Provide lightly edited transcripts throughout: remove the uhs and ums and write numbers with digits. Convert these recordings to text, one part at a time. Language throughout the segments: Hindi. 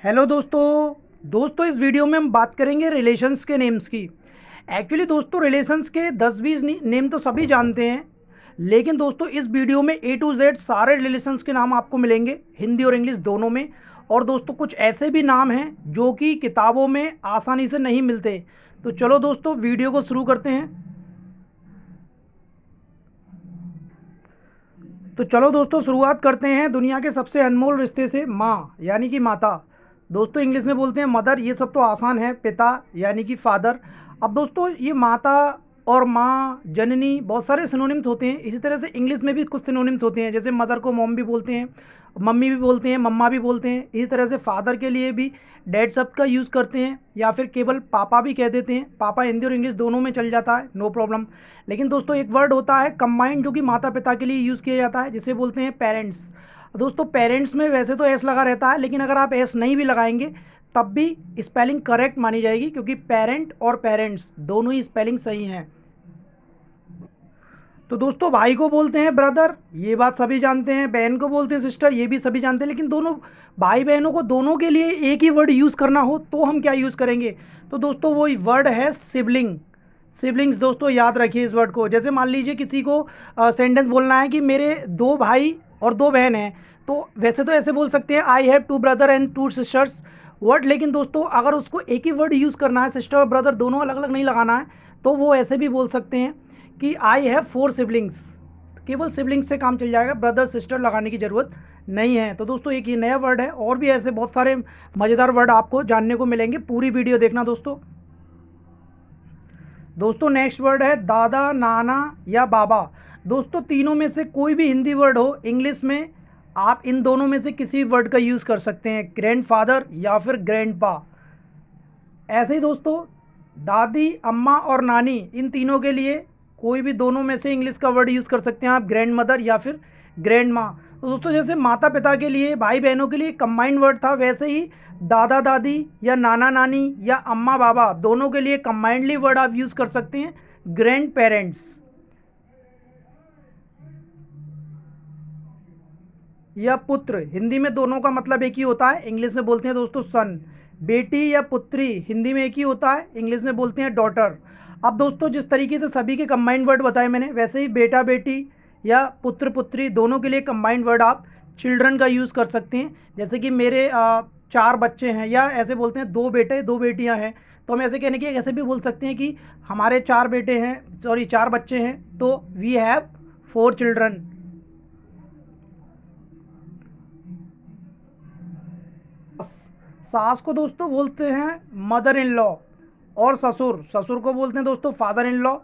हेलो दोस्तों इस वीडियो में हम बात करेंगे रिलेशंस के नेम्स की। एक्चुअली दोस्तों रिलेशंस के 10-20 नेम तो सभी जानते हैं, लेकिन दोस्तों इस वीडियो में ए टू जेड सारे रिलेशंस के नाम आपको मिलेंगे, हिंदी और इंग्लिश दोनों में। और दोस्तों कुछ ऐसे भी नाम हैं जो कि किताबों में आसानी से नहीं मिलते। तो चलो दोस्तों वीडियो को शुरू करते हैं। तो चलो दोस्तों शुरुआत करते हैं दुनिया के सबसे अनमोल रिश्ते से, माँ यानी कि माता। दोस्तों इंग्लिश में बोलते हैं मदर, ये सब तो आसान है। पिता यानी कि फादर। अब दोस्तों ये माता और माँ, जननी, बहुत सारे सिनोनिम्स होते हैं। इसी तरह से इंग्लिश में भी कुछ सिनोनिम्स होते हैं, जैसे मदर को मॉम भी बोलते हैं, मम्मी भी बोलते हैं, मम्मा भी बोलते हैं। इसी तरह से फादर के लिए भी डैड शब्द का यूज़ करते हैं, या फिर केवल पापा भी कह देते हैं। पापा हिंदी और इंग्लिश दोनों में चल जाता है, नो प्रॉब्लम। लेकिन दोस्तों एक वर्ड होता है कंबाइंड, जो कि माता पिता के लिए यूज़ किया जाता है, जिसे बोलते हैं पेरेंट्स। दोस्तों पेरेंट्स में वैसे तो एस लगा रहता है, लेकिन अगर आप एस नहीं भी लगाएंगे तब भी स्पेलिंग करेक्ट मानी जाएगी, क्योंकि पेरेंट और पेरेंट्स दोनों ही स्पेलिंग सही हैं। तो दोस्तों भाई को बोलते हैं ब्रदर, ये बात सभी जानते हैं। बहन को बोलते हैं सिस्टर, ये भी सभी जानते हैं। लेकिन दोनों भाई बहनों को दोनों के लिए एक ही वर्ड यूज़ करना हो तो हम क्या यूज़ करेंगे? तो दोस्तों वो वर्ड है सिबलिंग। सिबलिंग्स दोस्तों याद रखिए इस वर्ड को। जैसे मान लीजिए किसी को सेंटेंस बोलना है कि मेरे 2 भाई और 2 बहन हैं, तो वैसे तो ऐसे बोल सकते हैं I have 2 brother and 2 sisters word. लेकिन दोस्तों अगर उसको एक ही वर्ड यूज़ करना है, सिस्टर और ब्रदर दोनों अलग अलग नहीं लगाना है, तो वो ऐसे भी बोल सकते हैं कि आई हैव 4 सिबलिंग्स। केवल सिबलिंग्स से काम चल जाएगा, ब्रदर सिस्टर लगाने की ज़रूरत नहीं है। तो दोस्तों एक ये नया वर्ड है, और भी ऐसे बहुत सारे मज़ेदार वर्ड आपको जानने को मिलेंगे। पूरी वीडियो देखना दोस्तों। दोस्तों नेक्स्ट वर्ड है दादा, नाना या बाबा। दोस्तों तीनों में से कोई भी हिंदी वर्ड हो, इंग्लिश में आप इन दोनों में से किसी वर्ड का यूज़ कर सकते हैं, ग्रैंड फादर या फिर ग्रैंड पा। ऐसे ही दोस्तों दादी, अम्मा और नानी, इन तीनों के लिए कोई भी दोनों में से इंग्लिश का वर्ड यूज़ कर सकते हैं आप, ग्रैंड मदर या फिर ग्रैंड माँ। तो दोस्तों जैसे माता पिता के लिए, भाई बहनों के लिए कंबाइंड वर्ड था, वैसे ही दादा दादी या नाना नानी या अम्मा बाबा दोनों के लिए कंबाइंडली वर्ड आप यूज़ कर सकते हैं, ग्रैंड पेरेंट्स या पुत्र। हिंदी में दोनों का मतलब एक ही होता है, इंग्लिश में बोलते हैं दोस्तों सन। बेटी या पुत्री हिंदी में एक ही होता है, इंग्लिश में बोलते हैं डॉटर। अब दोस्तों जिस तरीके से सभी के कंबाइंड वर्ड बताए मैंने, वैसे ही बेटा बेटी या पुत्र पुत्री दोनों के लिए कंबाइंड वर्ड आप चिल्ड्रन का यूज़ कर सकते हैं। जैसे कि मेरे 4 बच्चे हैं, या ऐसे बोलते हैं 2 बेटे 2 बेटियां हैं, तो हम ऐसे कहने की ऐसे भी बोल सकते हैं कि हमारे 4 बेटे हैं, सॉरी 4 बच्चे हैं, तो वी हैव 4 चिल्ड्रन। सास को दोस्तों बोलते हैं मदर इन लॉ, और ससुर ससुर को बोलते हैं दोस्तों फादर इन लॉ।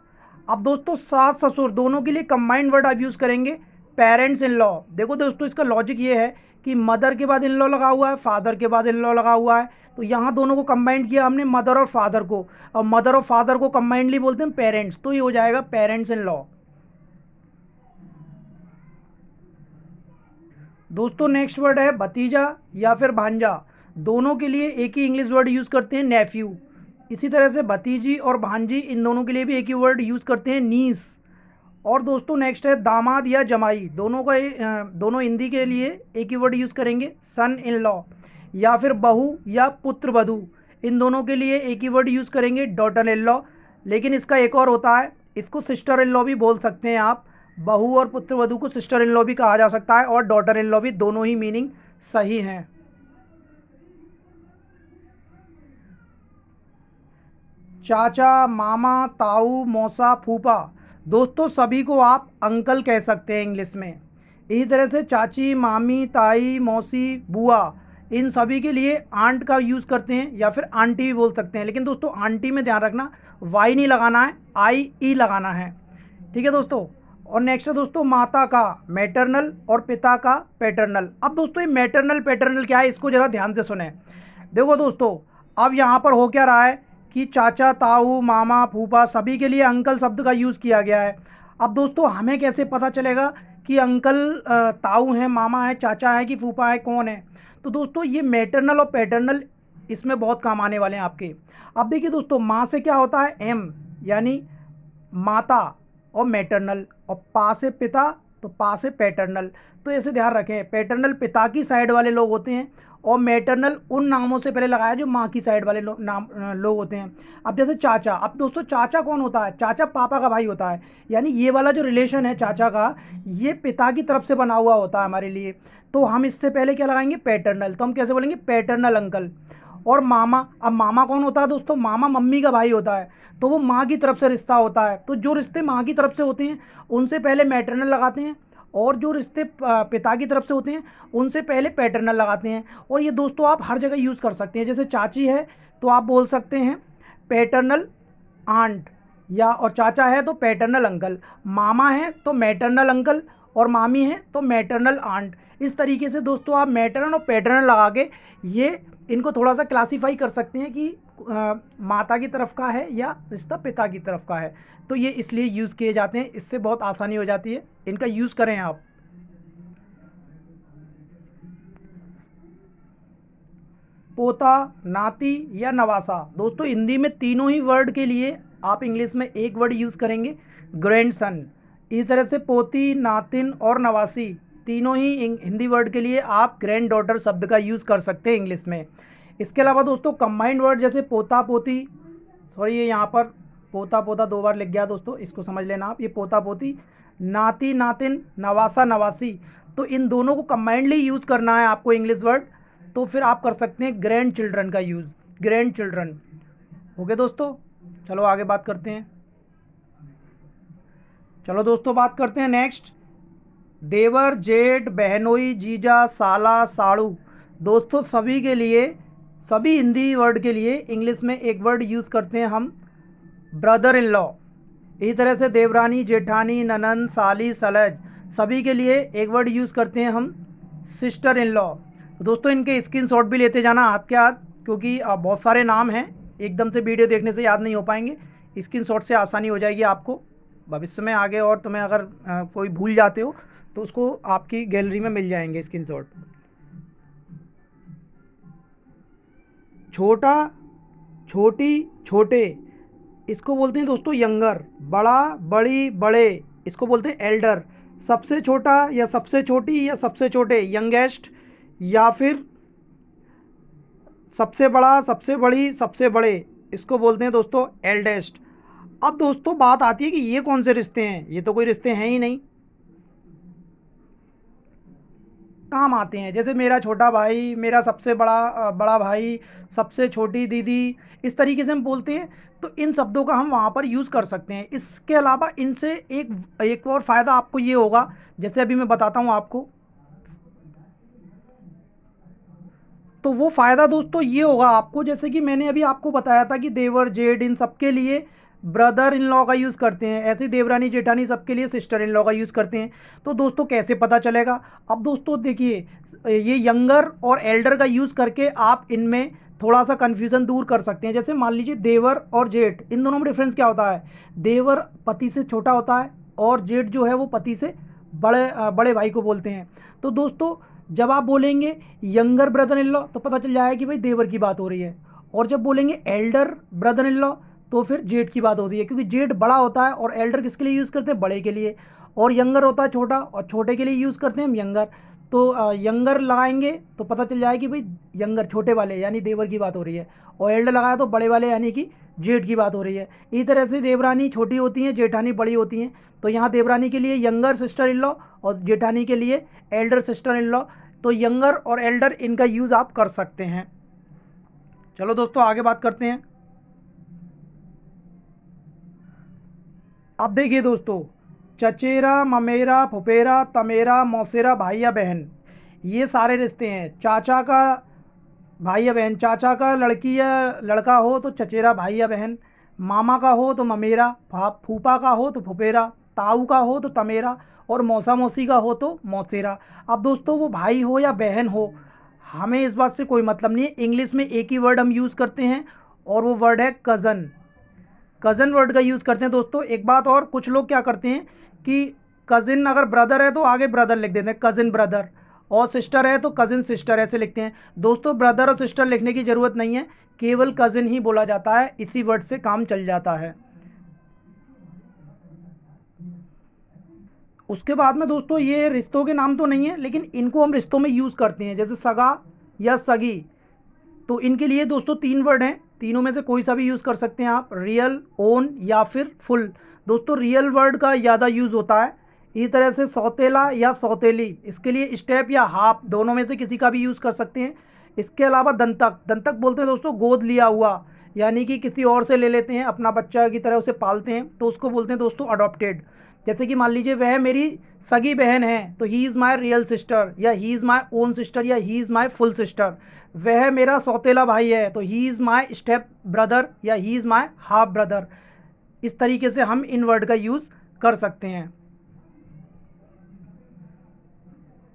अब दोस्तों सास ससुर दोनों के लिए कंबाइंड वर्ड आप यूज़ करेंगे, पेरेंट्स इन लॉ। देखो दोस्तों इसका लॉजिक ये है कि मदर के बाद इन लॉ लगा हुआ है, फादर के बाद इन लॉ लगा हुआ है, तो यहाँ दोनों को कंबाइंड किया हमने, मदर और फादर को। और मदर और फादर को कंबाइंडली बोलते हैं पेरेंट्स, तो ये हो जाएगा पेरेंट्स इन लॉ। दोस्तों नेक्स्ट वर्ड है भतीजा या फिर भांजा। दोनों के लिए एक ही इंग्लिश वर्ड यूज़ करते हैं, नेफ्यू। इसी तरह से भतीजी और भांजी, इन दोनों के लिए भी एक ही वर्ड यूज़ करते हैं, नीस। और दोस्तों नेक्स्ट है दामाद या जमाई। दोनों हिंदी के लिए एक ही वर्ड यूज़ करेंगे, सन इन लॉ। या फिर बहू या पुत्र वधू, इन दोनों के लिए एक ही वर्ड यूज़ करेंगे, डॉटर इन लॉ। लेकिन इसका एक और होता है, इसको सिस्टर इन लॉ भी बोल सकते हैं आप। बहू और पुत्र वधू को सिस्टर इन लॉ भी कहा जा सकता है, और डॉटर इन लॉ भी, दोनों ही मीनिंग सही हैं। चाचा, मामा, ताऊ, मौसा, फूफा, दोस्तों सभी को आप अंकल कह सकते हैं इंग्लिश में। इसी तरह से चाची, मामी, ताई, मौसी, बुआ, इन सभी के लिए आंट का यूज़ करते हैं, या फिर आंटी भी बोल सकते हैं। लेकिन दोस्तों आंटी में ध्यान रखना, वाई नहीं लगाना है, आई ई लगाना है, ठीक है दोस्तों। और नेक्स्ट है दोस्तों माता का मैटरनल और पिता का पैटर्नल। अब दोस्तों ये मैटरनल पैटर्नल क्या है, इसको ज़रा ध्यान से सुने। देखो दोस्तों अब यहाँ पर हो क्या रहा है कि चाचा, ताऊ, मामा, फूफा सभी के लिए अंकल शब्द का यूज़ किया गया है। अब दोस्तों हमें कैसे पता चलेगा कि अंकल ताऊ हैं, मामा है, चाचा है कि फूफा है, कौन है? तो दोस्तों ये मैटरनल और पैटर्नल इसमें बहुत काम आने वाले हैं आपके। अब देखिए दोस्तों माँ से क्या होता है, एम, यानी माता और मैटरनल, और पा से पिता, तो पा से पैटर्नल। तो ऐसे ध्यान रखें, पैटर्नल पिता की साइड वाले लोग होते हैं, और मैटरनल उन नामों से पहले लगाया जो माँ की साइड वाले लोग होते हैं। अब जैसे चाचा, अब दोस्तों चाचा कौन होता है? चाचा पापा का भाई होता है, यानी ये वाला जो रिलेशन है चाचा का, ये पिता की तरफ से बना हुआ होता है हमारे लिए। तो हम इससे पहले क्या लगाएंगे? पैटर्नल। तो हम कैसे बोलेंगे? Paternal uncle. और मामा, अब मामा कौन होता है दोस्तों? मामा मम्मी का भाई होता है, तो वो माँ की तरफ से रिश्ता होता है। तो जो रिश्ते माँ की तरफ से होते हैं उनसे पहले मैटरनल लगाते हैं, और जो रिश्ते पिता की तरफ से होते हैं उनसे पहले पैटर्नल लगाते हैं। और ये दोस्तों आप हर जगह यूज़ कर सकते हैं। जैसे चाची है तो आप बोल सकते हैं पैटर्नल आंट, या और चाचा है तो पैटर्नल अंकल, मामा है तो मैटरनल अंकल, और मामी है तो मैटरनल आंट। इस तरीके से दोस्तों आप मैटरनल और पैटर्नल लगा के ये इनको थोड़ा सा क्लासीफाई कर सकते हैं कि माता की तरफ का है या रिश्ता पिता की तरफ का है। तो ये इसलिए यूज़ किए जाते हैं, इससे बहुत आसानी हो जाती है, इनका यूज़ करें आप। पोता, नाती या नवासा, दोस्तों हिंदी में तीनों ही वर्ड के लिए आप इंग्लिश में एक वर्ड यूज़ करेंगे, ग्रैंडसन। इस तरह से पोती, नातिन और नवासी तीनों ही हिंदी वर्ड के लिए आप ग्रैंड डॉटर शब्द का यूज़ कर सकते हैं इंग्लिश में। इसके अलावा दोस्तों कंबाइंड वर्ड जैसे पोता पोती, सॉरी ये यहाँ पर पोता पोता दो बार लिख गया दोस्तों, इसको समझ लेना आप। ये पोता पोती, नाती नातिन, नवासा नवासी, तो इन दोनों को कंबाइंडली यूज़ करना है आपको इंग्लिश वर्ड। तो फिर आप कर सकते हैं ग्रैंड चिल्ड्रन का यूज़, ग्रैंड चिल्ड्रन। ओके दोस्तों, चलो आगे बात करते हैं। चलो दोस्तों बात करते हैं नेक्स्ट, देवर, जेठ, बहनोई, जीजा, साला, साड़ू। दोस्तों सभी के लिए, सभी हिंदी वर्ड के लिए इंग्लिश में एक वर्ड यूज़ करते हैं हम, ब्रदर इन लॉ। इसी तरह से देवरानी, जेठानी, ननंद, साली, सलज, सभी के लिए एक वर्ड यूज़ करते हैं हम, सिस्टर इन लॉ। दोस्तों इनके स्क्रीनशॉट भी लेते जाना हाथ के हाथ, क्योंकि बहुत सारे नाम हैं, एकदम से वीडियो देखने से याद नहीं हो पाएंगे। स्क्रीनशॉट से आसानी हो जाएगी आपको भविष्य में आगे, और तुम्हें अगर कोई भूल जाते हो तो उसको आपकी गैलरी में मिल जाएंगे स्क्रीनशॉट। छोटा, छोटी, छोटे, इसको बोलते हैं दोस्तों यंगर। बड़ा, बड़ी, बड़े, इसको बोलते हैं एल्डर। सबसे छोटा या सबसे छोटी या सबसे छोटे, यंगेस्ट, या फिर सबसे बड़ा, सबसे बड़ी, सबसे बड़े, इसको बोलते हैं दोस्तों एल्डेस्ट। अब दोस्तों बात आती है कि ये कौन से रिश्ते हैं? ये तो कोई रिश्ते हैं ही नहीं, काम आते हैं। जैसे मेरा छोटा भाई, मेरा सबसे बड़ा भाई, सबसे छोटी दीदी, इस तरीके से हम बोलते हैं। तो इन शब्दों का हम वहाँ पर यूज़ कर सकते हैं। इसके अलावा इनसे एक और फ़ायदा आपको ये होगा, जैसे अभी मैं बताता हूँ आपको। तो वो फ़ायदा दोस्तों ये होगा आपको, जैसे कि मैंने अभी आपको बताया था कि देवर, जेठ, इन सब के लिए ब्रदर इन लॉ का यूज़ करते हैं, ऐसे देवरानी, जेठानी सबके लिए सिस्टर इन लॉ का यूज़ करते हैं। तो दोस्तों कैसे पता चलेगा? अब दोस्तों देखिए, ये यंगर और एल्डर का यूज़ करके आप इनमें थोड़ा सा कन्फ्यूज़न दूर कर सकते हैं। जैसे मान लीजिए देवर और जेठ, इन दोनों में डिफरेंस क्या होता है? देवर पति से छोटा होता है, और जेठ जो है वो पति से बड़े भाई को बोलते हैं। तो दोस्तों जब आप बोलेंगे यंगर ब्रदर इन लॉ तो पता चल जाएगा कि भाई देवर की बात हो रही है, और जब बोलेंगे एल्डर ब्रदर इन लॉ तो फिर जेठ की बात होती है, क्योंकि जेठ बड़ा होता है और एल्डर किसके लिए यूज़ करते हैं? बड़े के लिए। और यंगर होता है छोटा, और छोटे के लिए यूज़ करते हैं हम यंगर। तो यंगर लगाएंगे तो पता चल जाएगा कि भाई यंगर छोटे वाले यानी देवर की बात हो रही है, और एल्डर लगाया तो बड़े वाले यानी कि जेठ की बात हो रही है। इसी तरह से देवरानी छोटी होती हैं, जेठानी बड़ी होती हैं। तो यहाँ देवरानी के लिए यंगर सिस्टर इन लॉ, और जेठानी के लिए एल्डर सिस्टर इन लॉ। तो यंगर और एल्डर इनका यूज़ आप कर सकते हैं। चलो दोस्तों आगे बात करते हैं। अब देखिए दोस्तों, चचेरा, ममेरा, फुफेरा, तमेरा, मौसेरा, भाई या बहन, ये सारे रिश्ते हैं। चाचा का भाई या बहन, चाचा का लड़की या लड़का हो तो चचेरा भाई या बहन, मामा का हो तो ममेरा, फूफा का हो तो फुफेरा, ताऊ का हो तो तमेरा, और मौसा मौसी का हो तो मौसेरा। अब दोस्तों वो भाई हो या बहन हो, हमें इस बात से कोई मतलब नहीं है। इंग्लिश में एक ही वर्ड हम यूज़ करते हैं, और वो वर्ड है कज़न। कज़न वर्ड का यूज़ करते हैं दोस्तों। एक बात और, कुछ लोग क्या करते हैं कि कज़िन अगर ब्रदर है तो आगे ब्रदर लिख देते हैं, कज़िन ब्रदर, और सिस्टर है तो कज़िन सिस्टर, ऐसे लिखते हैं। दोस्तों ब्रदर और सिस्टर लिखने की ज़रूरत नहीं है, केवल कज़िन ही बोला जाता है, इसी वर्ड से काम चल जाता है। उसके बाद में दोस्तों, ये रिश्तों के नाम तो नहीं है, लेकिन इनको हम रिश्तों में यूज़ करते हैं। जैसे सगा, या सगी। तो इनके लिए दोस्तों 3 वर्ड हैं, तीनों में से कोई सा भी यूज़ कर सकते हैं आप, रियल, ओन या फिर फुल। दोस्तों रियल वर्ड का ज़्यादा यूज़ होता है। इसी तरह से सौतेला या सौतेली, इसके लिए स्टेप या हाफ दोनों में से किसी का भी यूज़ कर सकते हैं। इसके अलावा दंतक, दंतक बोलते हैं दोस्तों गोद लिया हुआ, यानी कि किसी और से ले लेते हैं, अपना बच्चा की तरह उसे पालते हैं, तो उसको बोलते हैं दोस्तों अडॉप्टेड। जैसे कि मान लीजिए वह मेरी सगी बहन है, तो he is my real sister, या he is my own sister, या he is my full sister. वह मेरा सौतेला भाई है, तो he is my step brother, या he is my half brother. इस तरीके से हम इन वर्ड का यूज़ कर सकते हैं।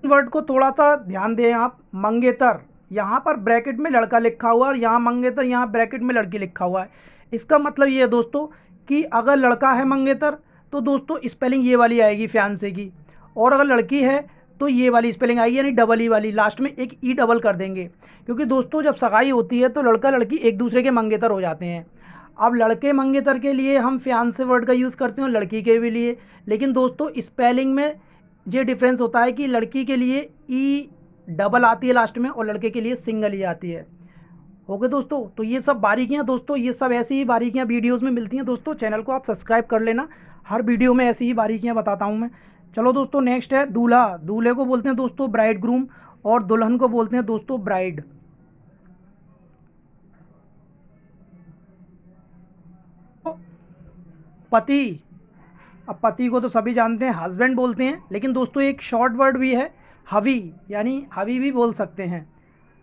वर्ड को थोड़ा सा ध्यान दें आप। मंगेतर, यहाँ पर ब्रैकेट में लड़का लिखा हुआ है, और यहाँ मंगेतर, यहाँ ब्रैकेट में लड़की लिखा हुआ है। इसका मतलब ये है दोस्तों कि अगर लड़का है मंगेतर तो दोस्तों स्पेलिंग ये वाली आएगी फियांसे की, और अगर लड़की है तो ये वाली स्पेलिंग आएगी, यानी डबल ई वाली, लास्ट में एक ई डबल कर देंगे। क्योंकि दोस्तों जब सगाई होती है तो लड़का लड़की एक दूसरे के मंगेतर हो जाते हैं। अब लड़के मंगेतर के लिए हम फियांसे वर्ड का यूज़ करते हैं और लड़की के भी लिए, लेकिन दोस्तों स्पेलिंग में ये डिफरेंस होता है कि लड़की के लिए ई डबल आती है लास्ट में, और लड़के के लिए सिंगल ही आती है। ओके दोस्तों, तो ये सब बारीकियां दोस्तों, ये सब ऐसी ही बारीकियां वीडियोस में मिलती हैं दोस्तों। चैनल को आप सब्सक्राइब कर लेना, हर वीडियो में ऐसी ही बारीकियां बताता हूं मैं। चलो दोस्तों नेक्स्ट है दूल्हा। दूल्हे को बोलते हैं दोस्तों ब्राइड ग्रूम, और दुल्हन को बोलते हैं दोस्तों ब्राइड। पति, अब पति को तो सभी जानते हैं हस्बैंड बोलते हैं, लेकिन दोस्तों एक शॉर्ट वर्ड भी है हवी, यानी हवी भी बोल सकते हैं।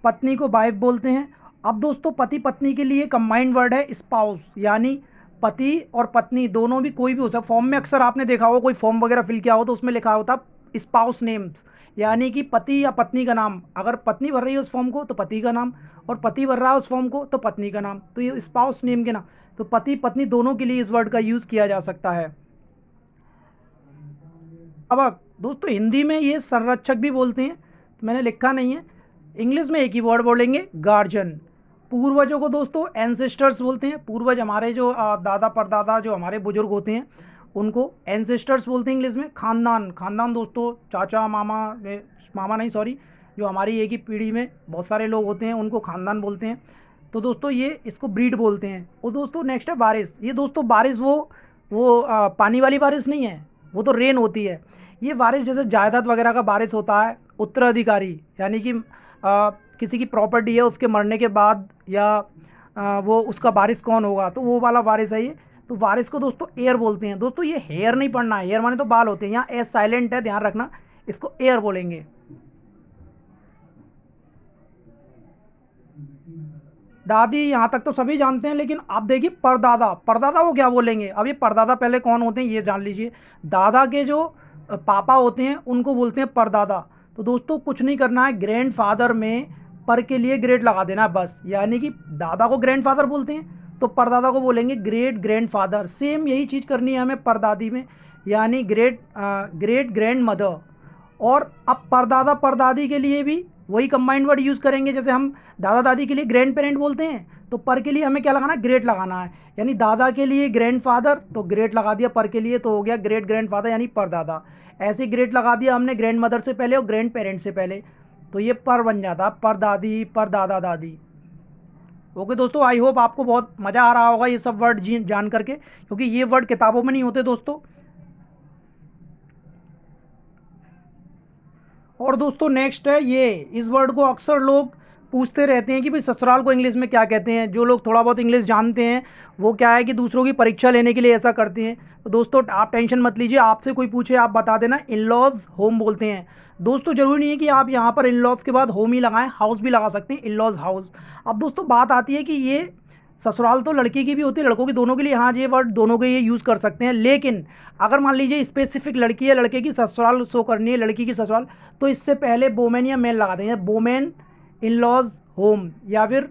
पत्नी को वाइफ बोलते हैं। अब दोस्तों पति पत्नी के लिए कंबाइंड वर्ड है स्पाउस, यानी पति और पत्नी दोनों भी कोई भी हो सकता। फॉर्म में अक्सर आपने देखा होगा, कोई फॉर्म वगैरह फिल किया हो तो उसमें लिखा होता स्पाउस नेम्स, यानी कि पति या पत्नी का नाम। अगर पत्नी भर रही है उस फॉर्म को तो पति का नाम, और पति भर रहा है उस फॉर्म को तो पत्नी का नाम, तो ये स्पाउस नेम के नाम। तो पति पत्नी दोनों के लिए इस वर्ड का यूज़ किया जा सकता है। अब दोस्तों हिंदी में ये संरक्षक भी बोलते हैं, तो मैंने लिखा नहीं है। इंग्लिश में एक ही वर्ड बोलेंगे गार्जियन। पूर्वजों को दोस्तों एंसेस्टर्स बोलते हैं। पूर्वज हमारे जो दादा परदादा जो हमारे बुजुर्ग होते हैं उनको एंसेस्टर्स बोलते हैं इंग्लिश में। खानदान, खानदान दोस्तों चाचा मामा, मामा नहीं सॉरी, जो हमारी एक ही पीढ़ी में बहुत सारे लोग होते हैं उनको खानदान बोलते हैं। तो दोस्तों ये इसको ब्रीड बोलते हैं। और दोस्तों नेक्स्ट है बारिश। ये दोस्तों बारिश वो पानी वाली बारिश नहीं है, वो तो रेन होती है। ये बारिश जैसे जायदाद वगैरह का बारिश होता है, उत्तराधिकारी, यानी कि किसी की प्रॉपर्टी है उसके मरने के बाद, या वो उसका वारिस कौन होगा, तो वो वाला वारिस है ये। तो वारिस को दोस्तों एयर बोलते हैं। दोस्तों ये हेयर नहीं पढ़ना है, हेयर माने तो बाल होते हैं, यहाँ एस साइलेंट है, ध्यान रखना, इसको एयर बोलेंगे। दादी यहाँ तक तो सभी जानते हैं, लेकिन आप देखिए परदादा, परदादा को क्या बोलेंगे। अब ये परदादा पहले कौन होते हैं ये जान लीजिए। दादा के जो पापा होते हैं उनको बोलते हैं परदादा। तो दोस्तों कुछ नहीं करना है, ग्रैंड फादर में पर के लिए ग्रेट लगा देना है बस, यानी कि दादा को ग्रैंड फादर बोलते हैं तो परदादा को बोलेंगे ग्रेट ग्रैंड फादर। सेम यही चीज़ करनी है हमें परदादी में, यानी ग्रेट ग्रैंड मदर। और अब परदादा परदादी के लिए भी वही कंबाइंड वर्ड यूज़ करेंगे। जैसे हम दादा दादी के लिए ग्रैंड पेरेंट बोलते हैं, तो पर के लिए हमें क्या लगाना है, ग्रेट लगाना है। यानी दादा के लिए ग्रैंड फादर तो ग्रेट लगा दिया, पर के लिए तो हो गया ग्रेट ग्रैंड फादर यानी परदादा। ऐसे ग्रेट लगा दिया हमने ग्रैंड मदर से पहले और ग्रैंड पेरेंट से पहले, तो ये पर बन जाता पर दादी पर दादा दादी। ओके दोस्तों, आई होप आपको बहुत मज़ा आ रहा होगा ये सब वर्ड जान करके, क्योंकि ये वर्ड किताबों में नहीं होते दोस्तों। और दोस्तों नेक्स्ट है ये, इस वर्ड को अक्सर लोग पूछते रहते हैं कि भाई ससुराल को इंग्लिश में क्या कहते हैं। जो लोग थोड़ा बहुत इंग्लिश जानते हैं वो क्या है कि दूसरों की परीक्षा लेने के लिए ऐसा करते हैं। तो दोस्तों आप टेंशन मत लीजिए, आपसे कोई पूछे आप बता देना, इन लॉज होम बोलते हैं। दोस्तों ज़रूरी नहीं है कि आप यहाँ पर इन लॉज के बाद होम ही लगाएं, हाउस भी लगा सकते हैं, इन लॉज हाउस। अब दोस्तों बात आती है कि ये ससुराल तो लड़की की भी होती है लड़कों की दोनों के लिए, हाँ ये वर्ड दोनों के ये यूज़ कर सकते हैं। लेकिन अगर मान लीजिए स्पेसिफिक लड़की है, लड़के की ससुराल शो करनी है, लड़की की ससुराल, तो इससे पहले वोमेन या मैन लगा देंगे। वोमेन इन लॉज होम, या फिर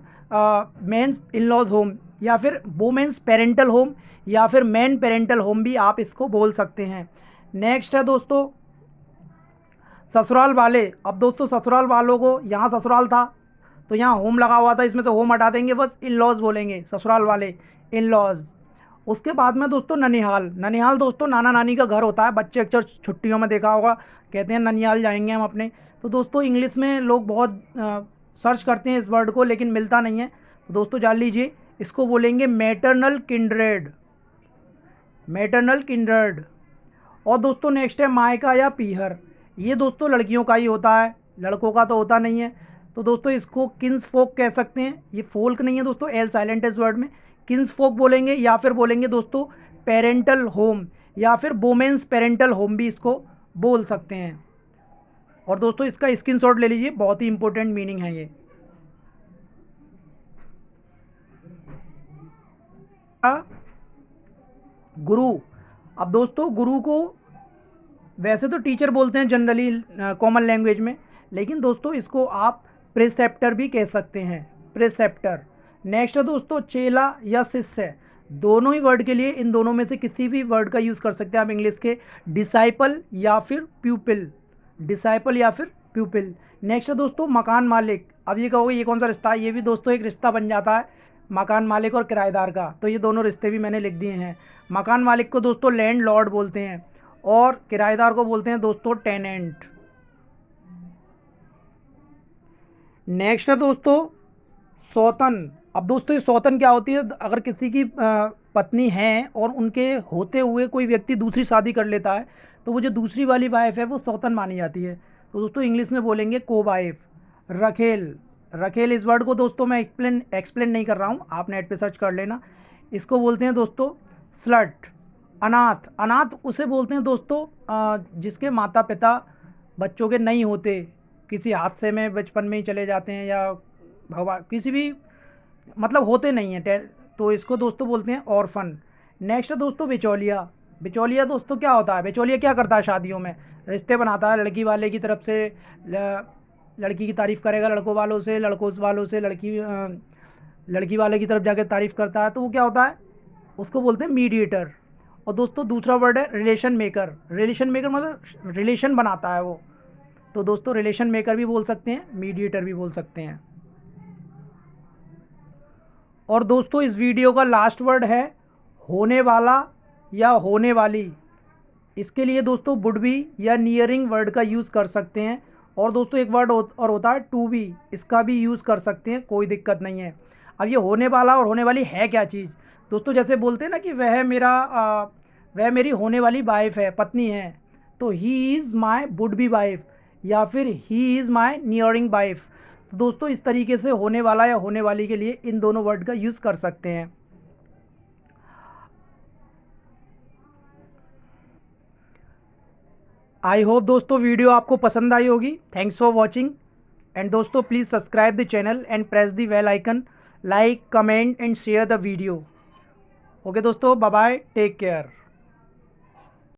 मेंस इन लॉज होम, या फिर वोमेंस पेरेंटल होम, या फिर मैन पेरेंटल होम भी आप इसको बोल सकते हैं। नेक्स्ट है दोस्तों ससुराल वाले। अब दोस्तों ससुराल वालों को, यहाँ ससुराल था तो यहाँ होम लगा हुआ था, इसमें से होम हटा देंगे, बस इन लॉज बोलेंगे, ससुराल वाले इन लॉज। उसके बाद में दोस्तों ननिहाल। ननिहाल दोस्तों नाना नानी का घर होता है, बच्चे अक्सर छुट्टियों में देखा होगा कहते हैं ननिहाल जाएंगे हम अपने। तो दोस्तों इंग्लिश में लोग बहुत सर्च करते हैं इस वर्ड को लेकिन मिलता नहीं है, तो दोस्तों जान लीजिए इसको बोलेंगे मैटरनल किंड्रेड, मैटरनल किंड्रेड। और दोस्तों नेक्स्ट है मायका या पीहर। ये दोस्तों लड़कियों का ही होता है, लड़कों का तो होता नहीं है। तो दोस्तों इसको किन्स फोक कह सकते हैं, ये फोल्क नहीं है दोस्तों, एल साइलेंट है इस वर्ड में। किन्स फोक बोलेंगे या फिर बोलेंगे दोस्तों पेरेंटल होम या फिर वोमेन्स पेरेंटल होम भी इसको बोल सकते हैं। और दोस्तों इसका स्क्रीनशॉट ले लीजिए, बहुत ही इंपॉर्टेंट मीनिंग है ये। गुरु। अब दोस्तों गुरु को वैसे तो टीचर बोलते हैं जनरली कॉमन लैंग्वेज में, लेकिन दोस्तों इसको आप प्रिसेप्टर भी कह सकते हैं, प्रिसेप्टर। नेक्स्ट है दोस्तों चेला या शिष्य। दोनों ही वर्ड के लिए इन दोनों में से किसी भी वर्ड का यूज़ कर सकते हैं आप इंग्लिश के, डिसाइपल या फिर प्यूपिल, डिसाइपल या फिर प्यूपिल। नेक्स्ट है दोस्तों मकान मालिक। अब ये कहोगे ये कौन सा रिश्ता है, ये भी दोस्तों एक रिश्ता बन जाता है मकान मालिक और किराएदार का, तो ये दोनों रिश्ते भी मैंने लिख दिए हैं। मकान मालिक को दोस्तों लैंड लॉर्ड बोलते हैं और किराएदार को बोलते हैं दोस्तों टेनेंट। नेक्स्ट है दोस्तों सौतन। अब दोस्तों ये सौतन क्या होती है, अगर किसी की पत्नी है और उनके होते हुए कोई व्यक्ति दूसरी शादी कर लेता है तो वो जो दूसरी वाली वाइफ है वो सौतन मानी जाती है। तो दोस्तों इंग्लिश में बोलेंगे को वाइफ। रखेल, रखेल इस वर्ड को दोस्तों मैं एक्सप्लेन नहीं कर रहा हूँ, आप नेट पे सर्च कर लेना। इसको बोलते हैं दोस्तों स्लट। अनाथ, अनाथ उसे बोलते हैं दोस्तों जिसके माता पिता बच्चों के नहीं होते, किसी हादसे में बचपन में ही चले जाते हैं या भगवान किसी भी मतलब होते नहीं हैं, तो इसको दोस्तों बोलते हैं ऑर्फन। नेक्स्ट है दोस्तों बिचौलिया। बिचौलिया दोस्तों क्या होता है, बिचौलिया क्या करता है शादियों में, रिश्ते बनाता है लड़की वाले की तरफ से, लड़की की तारीफ़ करेगा लड़कों वालों से, लड़कों वालों से लड़की वाले की तरफ जाकर तारीफ़ करता है, तो वो क्या होता है, उसको बोलते हैं मीडिएटर। और दोस्तों दूसरा वर्ड है रिलेशन मेकर। रिलेशन मेकर मतलब रिलेशन बनाता है वो, तो दोस्तों रिलेशन मेकर भी बोल सकते हैं, मीडिएटर भी बोल सकते हैं। और दोस्तों इस वीडियो का लास्ट वर्ड है होने वाला या होने वाली। इसके लिए दोस्तों वुड बी या नियरिंग वर्ड का यूज़ कर सकते हैं। और दोस्तों एक वर्ड और होता है टू बी, इसका भी यूज़ कर सकते हैं, कोई दिक्कत नहीं है। अब ये होने वाला और होने वाली है क्या चीज़ दोस्तों, जैसे बोलते हैं ना कि वह मेरी होने वाली वाइफ है, पत्नी है, तो he is my would be wife या फिर ही इज़ माई नियरिंग वाइफ। तो दोस्तों इस तरीके से होने वाला या होने वाली के लिए इन दोनों वर्ड का यूज़ कर सकते हैं। आई होप दोस्तों वीडियो आपको पसंद आई होगी। थैंक्स फॉर वॉचिंग एंड दोस्तों please subscribe the channel and press the bell icon, like comment and share the video. Okay दोस्तों, बाय बाय, टेक केयर।